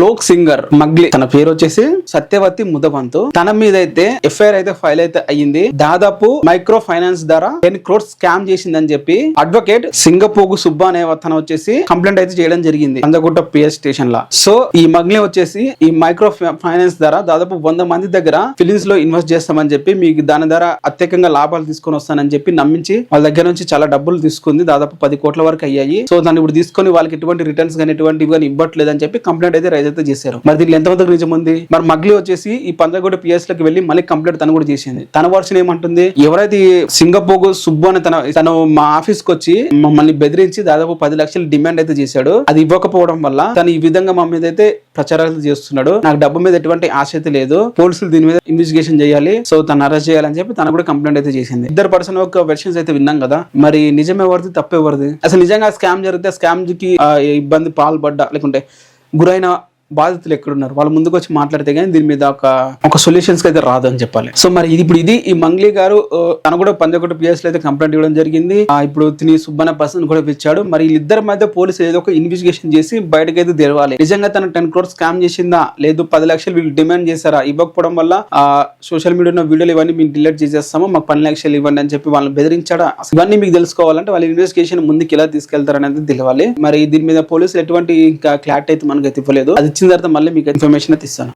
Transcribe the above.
Folk singer మగ్లీ, తన పేరు వచ్చేసి సత్యవతి ముదవంతు. తన మీద అయితే ఎఫ్ఐఆర్ అయితే ఫైల్ అయితే అయ్యింది. దాదాపు మైక్రో ఫైనాన్స్ ద్వారా 10 crores స్కామ్ చేసిందని చెప్పి అడ్వకేట్ సింగపోగు సుబ్బా అనే తన వచ్చేసి కంప్లైంట్ అయితే చేయడం జరిగింది పంజగుట్ట PS స్టేషన్ లా. సో ఈ మగ్లీ వచ్చేసి ఈ మైక్రో ఫైనాన్స్ ద్వారా దాదాపు 100 మంది దగ్గర ఫిలిమ్స్ లో ఇన్వెస్ట్ చేస్తామని చెప్పి మీకు దాని ద్వారా అత్యధికంగా లాభాలు తీసుకొని వస్తానని చెప్పి నమ్మించి వాళ్ళ దగ్గర నుంచి చాలా డబ్బులు తీసుకుంది. దాదాపు 10 కోట్ల వరకు అయ్యాయి. సో దాన్ని ఇప్పుడు తీసుకొని వాళ్ళకి ఎటువంటి రిటర్న్స్ కానీ ఎటువంటివి కానీ ఇవ్వట్లేదని చెప్పి కంప్లైంట్ అయితే రైజ్ అయితే చేశారు. మరి దీనికి ఎంతమంది నిజం ఉంది? మరి మగ్లీ వచ్చేసి ఈ పంజగుట్ట PS లోకి వెళ్ళి మళ్ళీ కంప్లైంట్ తను కూడా చేసింది. తన వర్షన్ ఏమంటుంది, ఎవరైతే సింగపోగు సుబ్బు అని తను మా ఆఫీస్ కి వచ్చి మమ్మల్ని బెదిరించి దాదాపు 10 లక్షలు డిమాండ్ అయితే చేశాడు. అది ఇవ్వకపోవడం వల్ల తను ఈ విధంగా మా మీద అయితే ప్రచారాలు చేస్తున్నాడు. నాకు డబ్బు మీద ఎటువంటి ఆశ అయితే లేదు, పోలీసులు దీని మీద ఇన్వెస్టిగేషన్ చేయాలి, సో తను అరెస్ట్ చేయాలని చెప్పి తను కూడా కంప్లైంట్ అయితే చేసింది. ఇద్దరు పర్సన్ ఒక వెర్షన్స్ అయితే విన్నాం కదా, మరి నిజం ఎవరిది తప్పు ఎవరిది? అసలు నిజంగా స్కామ్ జరిగితే స్కామ్ కి ఇబ్బంది పాల్పడ్డా లేకుంటే గురైన బాధితులు ఎక్కడున్నారు, వాళ్ళు ముందుకు వచ్చి మాట్లాడితే కానీ దీని మీద ఒక సొల్యూషన్స్ అయితే రాదు అని చెప్పాలి. సో మరి ఇది ఈ మంగ్లీ గారు తను కూడా పంజగుట్ట PS లో అయితే కంప్లైంట్ ఇవ్వడం జరిగింది. ఇప్పుడు తిని సుబ్బన్న పర్సన్ కూడా ఇచ్చాడు. మరి వీళ్ళిద్దరి మధ్య పోలీసులు ఏదో ఒక ఇన్వెస్టిగేషన్ చేసి బయటకైతే తెరవాలి. నిజంగా తను 10 crores స్కామ్ చేసిందా, లేదు 10 లక్షలు వీళ్ళు డిమాండ్ చేశారా, ఇవ్వకపోవడం వల్ల సోషల్ మీడియాలో వీడియోలు ఇవన్నీ మేము డిలీట్ చేసేస్తాము, మాకు 10 లక్షలు ఇవ్వండి అని చెప్పి వాళ్ళని బెదిరించాడా, ఇవన్నీ మీకు తెలుసుకోవాలంటే వాళ్ళ ఇన్వెస్టిగేషన్ ముందుకు ఎలా తీసుకెళ్తారు అనేది తెలియాలి. మరి దీని మీద పోలీసులు ఎటువంటి ఇంకా క్లారిటీ అయితే మనకైతే ఇవ్వలేదు. అది ఇచ్చిన తర్వాత మళ్ళీ మీకు ఇన్ఫర్మేషన్ అయితే ఇస్తాను.